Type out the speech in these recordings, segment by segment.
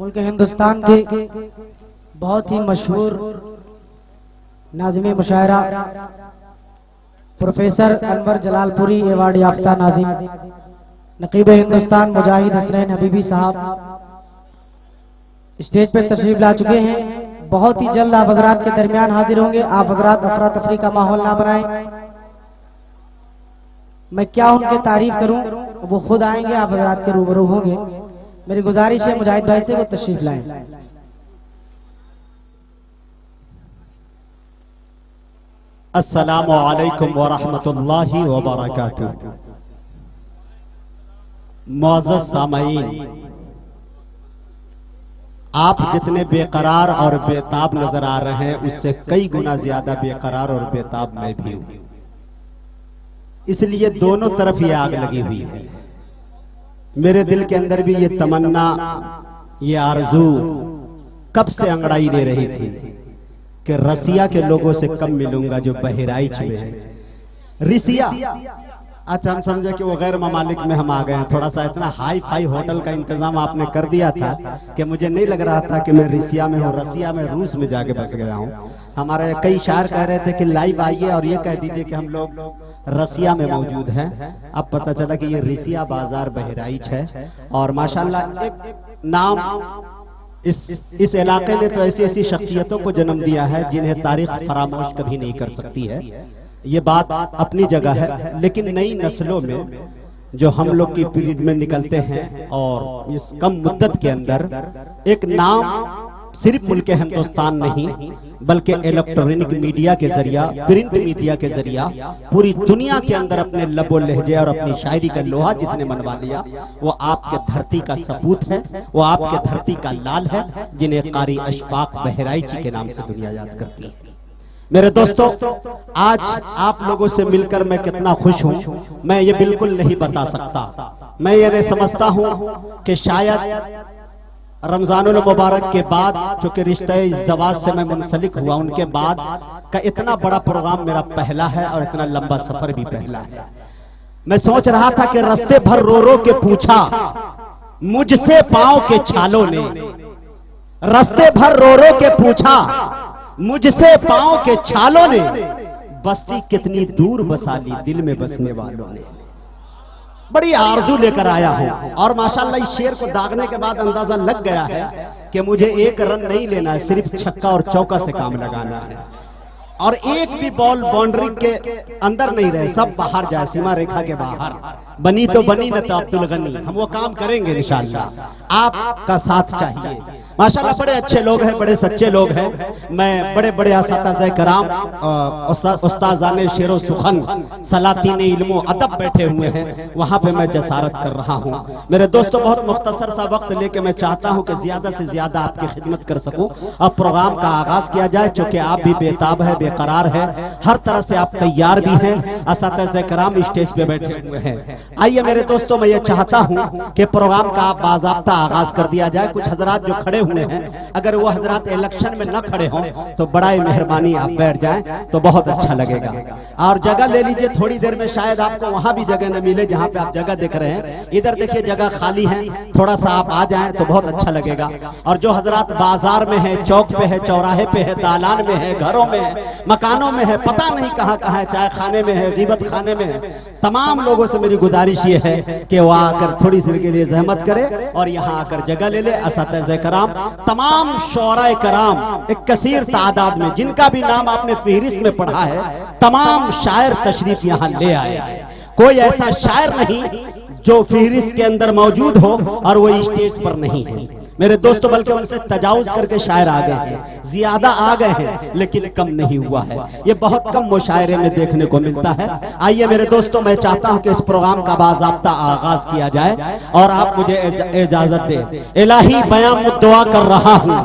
मुल्क हिंदुस्तान के बहुत ही मशहूर नाज़िम मुशायरा प्रोफेसर अनवर जलालपुरी अवार्ड याफ्ता नाज़िम नकीब हिंदुस्तान मुजाहिद हसनैन हबीबी साहब स्टेज पर तशरीफ ला चुके हैं। बहुत ही जल्द आप हजरात के दरमियान हाजिर होंगे। आप हजरात अफरा तफरी का माहौल ना बनाएं। मैं क्या उनके तारीफ करूं, वो खुद आएंगे, आप हजरात के रूबरू होंगे। मेरी गुजारिश है मुजाहिद भाई से वो तशरीफ लाएं। अस्सलामु अलैकुम व रहमतुल्लाहि व बरकातुहू। मुअज़्ज़ज़ सामईन, आप जितने बेकरार और बेताब नजर आ रहे हैं उससे कई गुना ज्यादा बेकरार और बेताब मैं भी हूं। इसलिए दोनों तरफ ये आग लगी हुई है। मेरे दिल के अंदर भी ये तमन्ना, ये आरजू कब से अंगड़ाई ले रही थी कि रसिया के लोगों से कब मिलूंगा जो बहराइच में है। रिसिया, अच्छा हम समझे कि वो गैर ममालिक में हम आ गए हैं। थोड़ा सा इतना हाई फाई होटल का इंतजाम आपने कर दिया था कि मुझे नहीं लग रहा था कि मैं रिसिया में हूँ, रसिया में, रूस में जाके बस गया हूँ। हमारे कई शायर कह रहे थे कि लाइव आइए और ये कह दीजिए कि हम लोग रसिया में मौजूद हैं। अब पता चला कि ये रिसिया बाजार बहराइच है। और माशाल्लाह एक नाम इस इलाके ने तो ऐसी ऐसी शख्सियतों को जन्म दिया है जिन्हें तारीख फरामोश कभी नहीं कर सकती है। ये बात अपनी जगह है, लेकिन नई नस्लों में जो हम लोग की पीरियड में निकलते हैं और इस कम मुद्दत के अंदर एक नाम सिर्फ मुल्क हिंदुस्तान नहीं बल्कि इलेक्ट्रॉनिक मीडिया के जरिया, प्रिंट मीडिया के जरिया पूरी दुनिया के अंदर अपने लबो लहजे और अपनी शायरी का लोहा जिसने मनवा लिया वो आपके धरती का सपूत है, वो आपके धरती का लाल है, जिन्हें कारी अशफाक बहराइची के नाम से दुनिया याद करती है। मेरे दोस्तों, आज आप लोगों से मिलकर मैं कितना खुश हूं मैं ये बिल्कुल नहीं बता सकता। मैं ये नहीं समझता हूं कि शायद रमजानुल मुबारक के बाद, चूंकि रिश्ते इज़्ज़वाज से मैं मुंसलिक हुआ, उनके बाद का इतना बड़ा प्रोग्राम मेरा पहला है और इतना लंबा सफर भी पहला है। मैं सोच रहा था कि रास्ते भर रो रो के पूछा मुझसे पांव के छालों ने, रास्ते भर रो रो के पूछा मुझसे पांव के छालों ने, बस्ती कितनी दूर बसा ली दिल में बसने वालों ने। बड़ी आरजू लेकर आया हूं और माशाल्लाह इस शेर को दागने के बाद अंदाजा लग गया है कि मुझे एक रन नहीं लेना है, सिर्फ छक्का और चौका से काम लगाना है। और एक भी बॉल बाउंड्री के अंदर नहीं रहे, सब बाहर जाए, सीमा रेखा के बाहर। बनी तो बनी न तो अब्दुल गनी, हम वो काम करेंगे इंशाअल्लाह। आपका साथ चाहिए। माशाल्लाह बड़े अच्छे लोग हैं, बड़े सच्चे लोग हैं। मैं बड़े बड़े असातिज़े कराम, उस्ताज़ाने शेरो सुखन, सलातीन इल्मो अदब बैठे हुए हैं, वहां पे मैं जसारत कर रहा हूं। मेरे दोस्तों, बहुत मुख्तसर सा वक्त लेके मैं चाहता हूं कि ज्यादा से ज्यादा आपकी खिदमत कर सकूं। अब प्रोग्राम का आगाज किया जाए, चूंकि आप भी बेताब है, बेकरार है, हर तरह से आप तैयार भी हैं। असातिज़े कराम स्टेज पे बैठे हुए हैं। आइए मेरे दोस्तों, मैं ये चाहता हूं कि प्रोग्राम का बाज़ाब्ता आगाज कर दिया जाए। कुछ हजरात जो खड़े हुए हैं, अगर वो हजरात इलेक्शन में न खड़े हों तो बड़ा ही मेहरबानी आप बैठ जाएं तो बहुत अच्छा लगेगा। और जगह ले लीजिए, थोड़ी देर में शायद आपको वहां भी जगह न मिले जहां पे आप जगह देख रहे हैं। इधर देखिए जगह खाली है, थोड़ा सा आप आ जाएं तो बहुत अच्छा लगेगा। और जो हजरात बाजार में है, चौक पे है, चौराहे पे है, दालान में है, घरों में है, मकानों में है, पता नहीं कहाँ कहाँ है, चाय खाने में है, गीबत खाने में है, तमाम लोगों से मेरी गुजारिश ये है कि वो आकर थोड़ी देर के लिए जहमत करे और यहाँ आकर जगह ले ले। असातिज़े कराम, तमाम शोराए कराम, एक कसीर तादाद में जिनका भी नाम आपने फहरिस्त में पढ़ा है, तमाम शायर तशरीफ यहाँ ले आए हैं। कोई ऐसा शायर नहीं जो फहरिस्त के अंदर मौजूद हो और वो स्टेज पर नहीं है मेरे दोस्तों, बल्कि उनसे तजावुज करके शायर आ गए हैं, ज्यादा आ गए हैं, लेकिन कम नहीं हुआ है। ये बहुत कम मुशायरे में देखने को मिलता है। आइए मेरे दोस्तों, मैं चाहता हूं कि इस प्रोग्राम का बाज़ाब्ता आगाज किया जाए और आप मुझे इजाजत दें। इलाही बयां मुद्दुआ कर रहा हूं,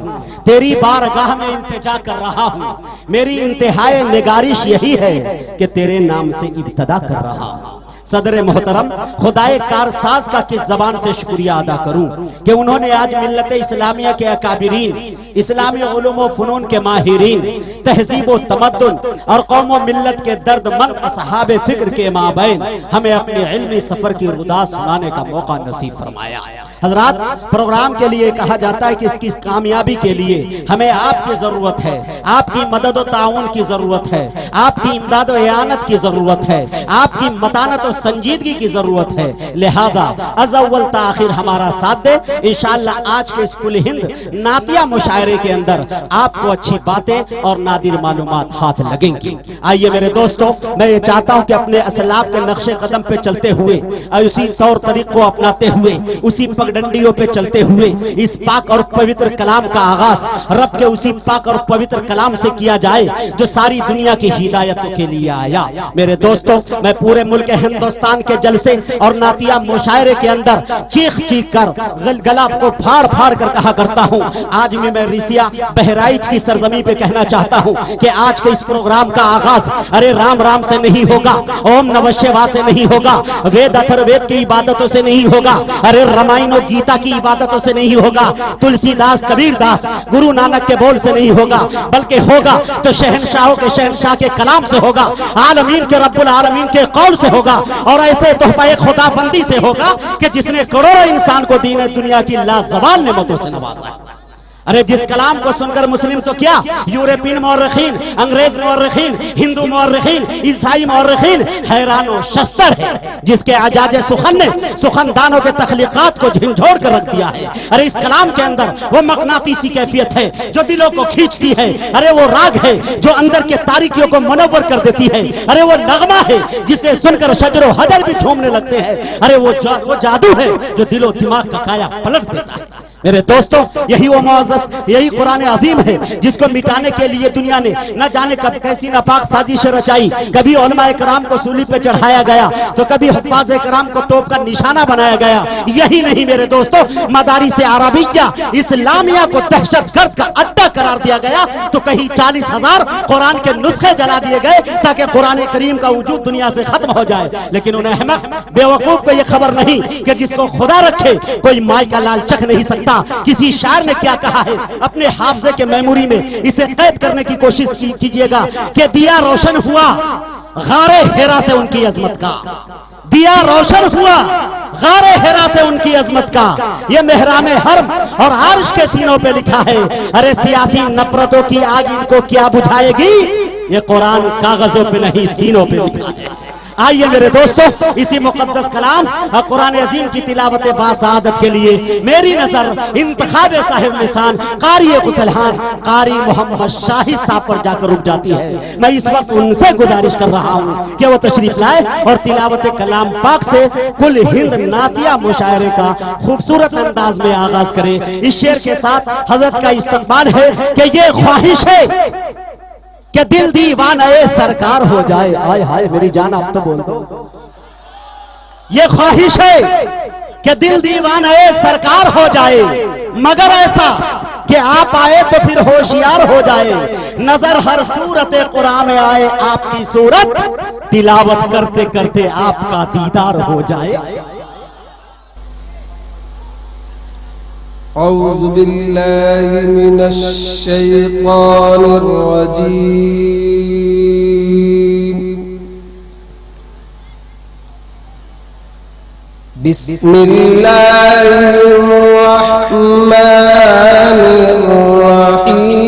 तेरी बारगाह में इल्तिजा कर रहा हूं, मेरी इंतहाए निगारिश यही है कि तेरे नाम से इब्तदा कर रहा हूं। सदर मोहतरम, खुदाए कारसाज का किस जबान से शुक्रिया अदा करूं कि उन्होंने आज मिल्लत इस्लामिया के अकाबिरीन, इस्लामी उलूम व फनून के माहिरीन, तहजीब व तमद्दुन और कौम व मिल्लत के दर्दमंद असहाबे फिक्र के माबैन हमें अपने इल्मी सफर की रुदा सुनाने का मौका नसीब फरमाया। हजरात, प्रोग्राम के लिए कहा जाता है कि इसकी कामयाबी के लिए हमें आपकी जरूरत है, आपकी मदद और ताउन की जरूरत है, आपकी इमदाद और इयानत की जरूरत है, आपकी मतानत और संजीदगी की जरूरत है। लिहाजा अज़अव्वल ताखिर हमारा साथ दे। इंशाअल्लाह आज के स्कूल हिंद नातिया मुशायरे के अंदर आपको अच्छी बातें और नादिर मालूमात हाथ लगेंगी। आइए मेरे दोस्तों, मैं ये चाहता हूं कि अपने असलाफ के नक्शे कदम पे चलते हुए और उसी तौर तरीक को अपनाते हुए, उसी पगडंडियों पे चलते हुए इस पाक और पवित्र कलाम का आगाज रब के उसी पाक और पवित्र कलाम से किया जाए जो सारी दुनिया की हिदायतों के लिए आया। मेरे दोस्तों, मैं पूरे मुल्क हिंदुस्तान के जलसे और नातिया मुशायरे के अंदर चीख चीख कर गला को फाड़ फाड़ कर कहा करता हूँ। आज भी मैं रिसिया बहराइच की सरजमी पे कहना चाहता हूँ कि आज के इस प्रोग्राम का आगाज अरे राम राम से नहीं होगा, ओम नमः शिवाय से नहीं होगा, वेद अथर्ववेद की इबादतों से नहीं होगा, अरे रामायण और गीता की इबादतों से नहीं होगा, तुलसीदास कबीरदास गुरु नानक के बोल से नहीं होगा, बल्कि होगा तो शहनशाहों के शहनशाह के कलाम से होगा, आलमीन के रब्बुल आलमीन के कौल से होगा, और ऐसे तोहफा खुदाबंदी से होगा कि जिसने करोड़ों इंसान को दीन दुनिया की लाजवाल नेमतों से नवाजा है। अरे जिस कलाम को सुनकर मुस्लिम तो क्या, यूरोपियन मौर्रिखीन, अंग्रेज मौर्रिखीन, हिंदू मौर्रिखीन, ईसाई मौर्रिखीन हैरान और शस्तर है, जिसके आजाज सुखन ने सुखनदानों के तख्लीकात को झिंझोड़ कर रख दिया है। अरे इस कलाम के अंदर वो मकनातीसी कैफियत है जो दिलों को खींचती है, अरे वो राग है जो अंदर के तारीकियों को मुनव्वर कर देती है, अरे वो नगमा है जिसे सुनकर शजर व हजर भी झूमने लगते हैं, अरे वो जादू है जो दिलो दिमाग का काया पलट देता है। मेरे दोस्तों, यही वो मुअज़्ज़ज़, यही कुरान अजीम है जिसको मिटाने के लिए दुनिया ने न जाने कब कैसी नापाक साजिश रचाई। कभी उलमाए कराम को सूली पे चढ़ाया गया, तो कभी हफ्फाज़े कराम को तोप का निशाना बनाया गया। यही नहीं मेरे दोस्तों, मदारिस अरबिया इस्लामिया को दहशतगर्द का अड्डा करार दिया गया, तो कहीं 40,000 कुरान के नुस्खे जला दिए गए ताकि कुरान करीम का वजूद दुनिया से खत्म हो जाए। लेकिन उन्हें अहमक बेवकूफ को यह खबर नहीं कि जिसको खुदा रखे कोई माई का लाल चख नहीं सकता। किसी शायर ने क्या कहा है, अपने हाफजे के मेमोरी में इसे कैद करने की कोशिश कीजिएगा कि दिया रोशन हुआ गारे हेरा से उनकी अजमत का, दिया रोशन हुआ गारे हेरा से उनकी अजमत का, ये मेहरामे हरम और अर्श के सीनों पे लिखा है। अरे सियासी नफरतों की आग इनको क्या बुझाएगी, ये कुरान कागजों पे नहीं सीनों पे लिखा है। आइए मेरे दोस्तों, इसी मुकद्दस कलाम और कुरान अजीम की तिलावत बासआदत के लिए मेरी नजर इंतखाब साहिब लिसान कारी गुसलहान कारी मोहम्मद शाहिद साहब पर जाकर रुक जाती है। मैं इस वक्त उनसे गुजारिश कर रहा हूँ कि वो तशरीफ लाए और तिलावत कलाम पाक से कुल हिंद नातिया मुशायरे का खूबसूरत अंदाज में आगाज करें। इस शेर के साथ हजरत का इस्तकबाल है कि ये ख्वाहिश है कि दिल दीवाना सरकार हो जाए। आय हाय मेरी जान, आप तो बोल दो। ये ख्वाहिश है कि दिल दीवाना सरकार हो जाए, मगर ऐसा कि आप आए तो फिर होशियार हो जाए। नजर हर सूरत कुरान में आए आपकी सूरत, तिलावत करते करते आपका दीदार हो जाए। औज़ु बिल्लाहि मिनश शैतानिर रजीम। बिस्मिल्लाहिर रहमानिर रहीम।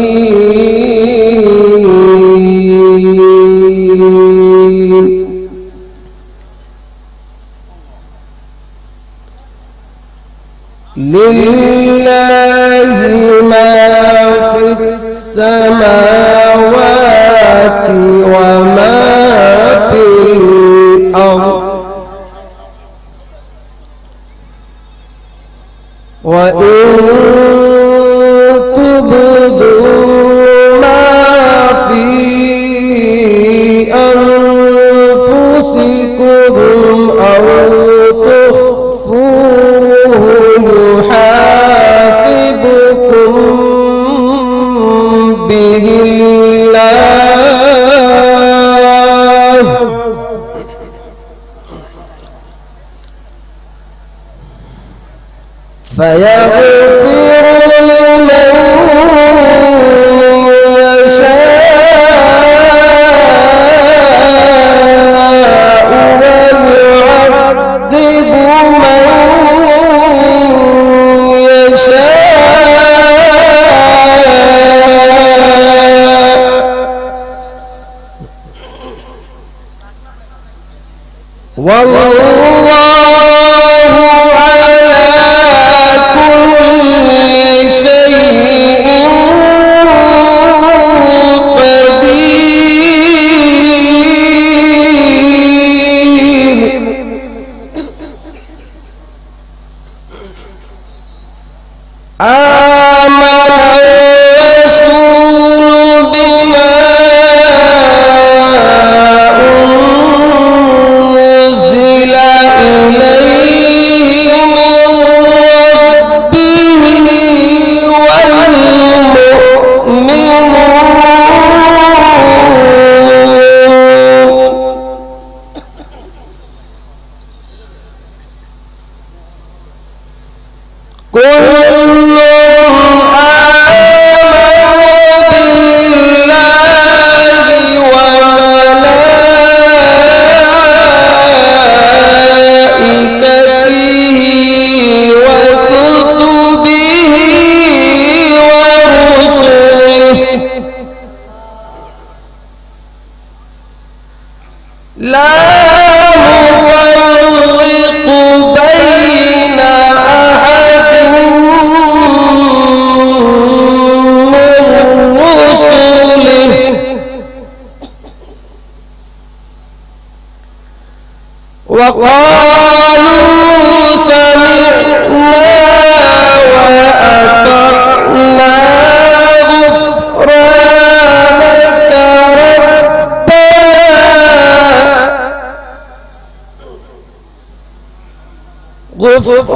लिल्लाहि मा फिस समावाति व मा फिल अर्द व इन तुब्दू मा फी अनफुसिकुम औ तुख्फूहु युहासिबुकुम बिहिल्लाह फयग़फ़िरु लिमन यशाअ व युअद्दिबु मन यशाअ। वल्लाहु अलीमुन हकीम। औज़ु बिल्लाहि मिनश शैतानिर रजीम। बिस्मिल्लाहिर्रहमानिर्रहीम। लिल्लाहि मा फिस समावाति व मा फिल अर्द व इन तुब्दू मा फी अनफुसिकुम औ तुख्फूहु युहासिबुकुम बिहिल्लाह फयग़फ़िरु लिमन यशाअ व युअद्दिबु मन यशाअ।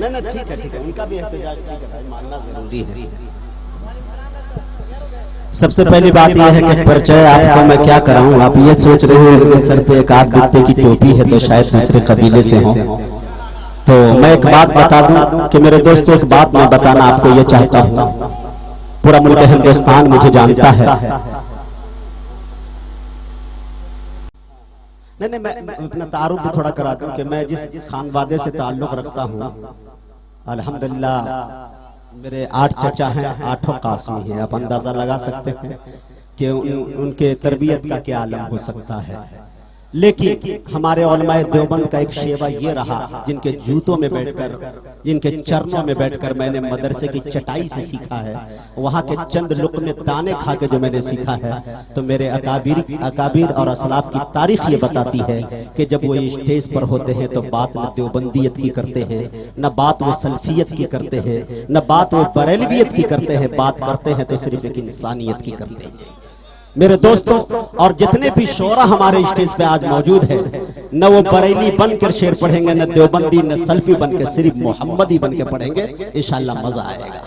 नहीं ठीक है उनका भी एहतजाज ठीक है भाई, मानना जरूरी है। सबसे पहली बात यह है कि परिचय आपको मैं क्या कराऊं, आप ये सोच रहे हो कि सर पे एक आध बित्ते की टोपी है तो शायद दूसरे कबीले से हो। तो मैं एक बात बता दूं कि मेरे दोस्तों, एक बात मैं बताना आपको ये चाहता हूं, पूरा मुल्क हिंदुस्तान मुझे जानता है। नहीं मैं अपना तारुफ भी थोड़ा करा दूं कि मैं जिस खानवादे से ताल्लुक रखता हूं, अल्हम्दुलिल्लाह मेरे 8 चचा हैं, 8 कासमी हैं। आप अंदाजा लगा सकते हैं कि उनके तरबियत का क्या आलम हो सकता है। लेकिन हमारे उलमाए देवबंद का एक शेवा ये रहा, जिनके जूतों में बैठकर, जिनके चरणों में बैठकर मैंने मदरसे की चटाई से सीखा है, वहाँ के चंद लुक़मे दाने खा के जो मैंने सीखा है, तो मेरे अकाबिर और असलाफ की तारीख ये बताती है कि जब वो स्टेज पर होते हैं तो बात न देवबंदियत की करते हैं, न बात वो सल्फियत की करते हैं, न बात वो बरेलवियत की करते हैं, बात करते हैं तो सिर्फ एक इंसानियत की करते हैं। मेरे दोस्तों, और जितने भी शोरा हमारे स्टेज पे आज मौजूद है, न वो बरेली बनकर शेर पढ़ेंगे, न देवबंदी, न सल्फी बनकर, सिर्फ मोहम्मदी बनकर पढ़ेंगे। इंशाअल्लाह मजा आएगा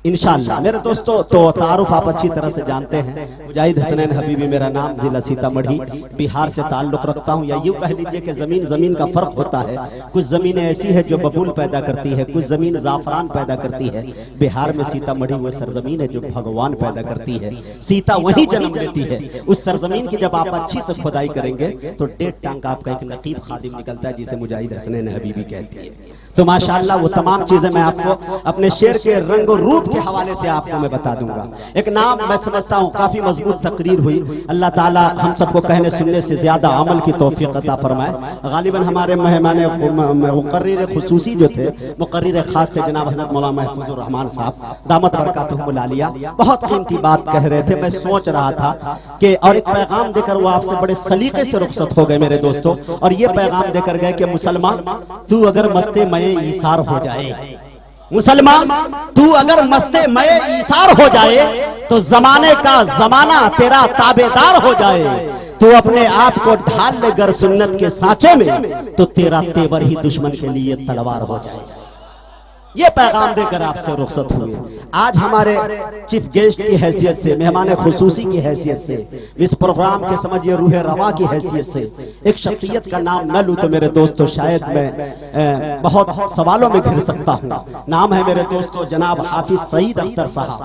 इंशाअल्लाह। मेरे दोस्तों, तो तारुफ आप अच्छी तरह से जानते हैं, मुजाहिद हसनैन हबीबी मेरा नाम, जिला सीतामढ़ी, बिहार से ताल्लुक रखता हूं। या यूं कह लीजिए कि जमीन जमीन का फर्क होता है। कुछ जमीनें ऐसी है जो बबूल पैदा करती है, कुछ जमीन जाफरान पैदा करती है। बिहार में सीतामढ़ी वो सरजमीन है जो भगवान पैदा करती है, सीता वहीं जन्म लेती है। उस सरजमीन की जब आप अच्छी से खुदाई करेंगे तो 1.5 टांग का आपका एक नकीब खादिम निकलता है, जिसे मुजाहिद हसनैन हबीबी कहती है। तो माशाअल्लाह वो तमाम चीजें मैं आपको अपने शेर के रंग और रूप के हवाले से आपको मैं बता दूंगा। एक नाम मैं समझता हूँ काफी मजबूत तकरीर हुई। अल्लाह ताला हम सबको कहने सुनने से ज्यादा अमल की तौफीक अता फरमाए। गालिबन हमारे मेहमान मुकर्रिर खुसूसी जो थे, मुकर्रिर खास थे जनाब हज़रत मौलाना महफूजुर रहमान साहब, दामत बरकातुहुमुल आलिया, बहुत कीमती बात कह रहे थे। मैं सोच रहा था कि और एक पैगाम देकर वो आपसे बड़े सलीके से रुखसत हो गए मेरे दोस्तों, और ये पैगाम देकर गए कि मुसलमान तू अगर मस्ते मये ईसार हो जाए, मुसलमान तू अगर मस्ते मये ईसार हो जाए तो जमाने का जमाना तेरा ताबेदार हो जाए। तू अपने आप को ढाल ले गर सुन्नत के सांचे में तो तेरा तेवर ही दुश्मन के लिए तलवार हो जाए। ये पैगाम देकर आपसे रुखसत हुए। आज हमारे चीफ गेस्ट की हैसियत से, मेहमान खुसूसी की हैसियत से, इस प्रोग्राम के समझिए रूह रवा की हैसियत से एक शख्सियत का नाम न लूं तो मेरे दोस्तों शायद मैं बहुत सवालों में घिर सकता हूँ। नाम है मेरे दोस्तों जनाब हाफिज सईद अख्तर साहब,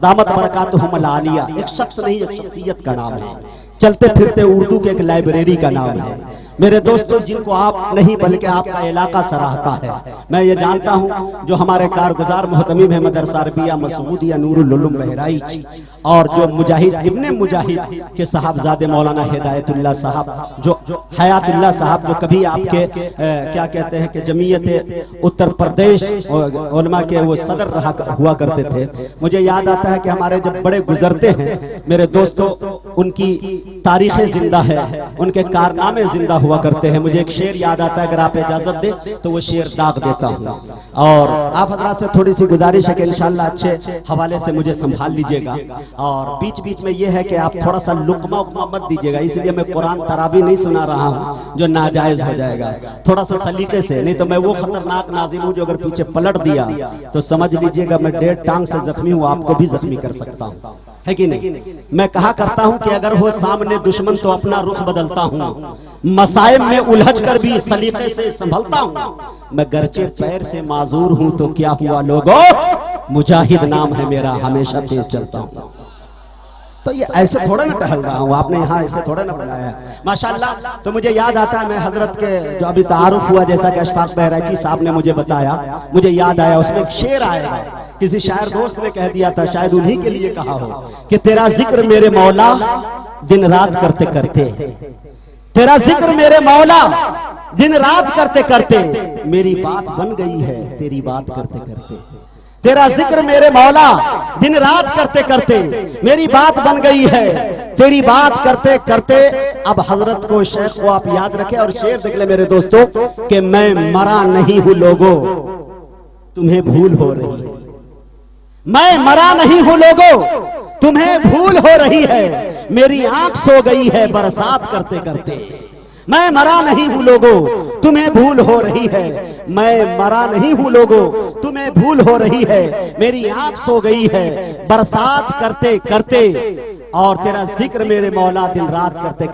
दामत बरकातुहुमुल आलिया। एक शख्स नहीं, एक शख्सियत का नाम है। चलते फिरते उर्दू के एक लाइब्रेरी का नाम है। मेरे दोस्तों, जिनको आप नहीं बल्कि आपका इलाका सराहता है। मैं ये जानता हूँ जो हमारे कारगुजार मोहतमीम है मदरसा अरबिया मसूदिया नूरुल उलूम बहराइच, और जो मुजाहिद इब्ने मुजाहिद के साहबजादे मौलाना हिदायतुल्लाह साहब, जो हयातुल्लाह साहब, जो कभी आपके क्या कहते हैं कि जमीयत उत्तर प्रदेश उलमा के वो सदर रहा हुआ करते थे। मुझे याद आता है कि हमारे जब बड़े गुजरते हैं मेरे दोस्तों, उनकी तारीखें जिंदा है, उनके कारनामे जिंदा हुआ करते हैं। मुझे एक शेर याद आता है, अगर आप इजाजत दे तो वो शेर दाग देता हूँ। और आप हजरात से थोड़ी सी गुजारिश है कि इंशाअल्लाह अच्छे हवाले से मुझे संभाल लीजिएगा, और बीच बीच में ये है कि आप थोड़ा सा लुकमा उकमा मत दीजिएगा, इसलिए मैं कुरान तरावी नहीं सुना रहा हूँ जो नाजायज हो जाएगा। थोड़ा सा सलीके से, नहीं तो मैं वो खतरनाक नाजिम हूँ जो अगर पीछे पलट दिया तो समझ लीजिएगा मैं 1.5 टांग से जख्मी हूँ, आपको भी जख्मी कर सकता हूँ, है कि नहीं। मैं कहा करता हूँ कि अगर हो सामने दुश्मन तो अपना रुख बदलता हूँ, मसाइब में उलझ कर भी सलीके से संभलता हूँ। मैं गरचे पैर से माजूर हूँ तो क्या हुआ लोगों, मुजाहिद नाम है मेरा, हमेशा तेज चलता हूँ। तो ये ऐसे थोड़ा ना टहल रहा हूँ, आपने यहाँ ऐसे थोड़ा ना बनाया है माशाल्लाह। तो मुझे याद आता है, मैं हजरत के जो अभी तारुफ हुआ, जैसा कि अशफाक बहराइची साहब ने मुझे बताया, मुझे याद आया उसमें एक शेर आएगा, किसी शायर दोस्त ने कह दिया था, शायद उन्हीं के लिए कहा हो, कि तेरा जिक्र मेरे मौला दिन रात करते करते, तेरा जिक्र मेरे मौला दिन रात करते करते, मेरी बात बन गई है तेरी बात करते करते। तेरा जिक्र मेरे मौला दिन रात करते करते, मेरी बात बन गई है तेरी बात करते करते। अब हजरत को, शेख को आप याद रखें, और शेर देख ले मेरे दोस्तों, कि मैं मरा नहीं हूं लोगों तुम्हें भूल हो रही है, मैं मरा नहीं हूं लोगों तुम्हें भूल हो रही है, मेरी आंख सो गई है बरसात करते करते। मैं मरा नहीं हूं लोगों तुम्हें भूल हो रही है, मैं मरा नहीं हूं लोगों तुम्हें भूल हो रही है, मेरी आंख सो गई है बरसात करते करते, और तेरा जिक्र मेरे मौला दिन रात करते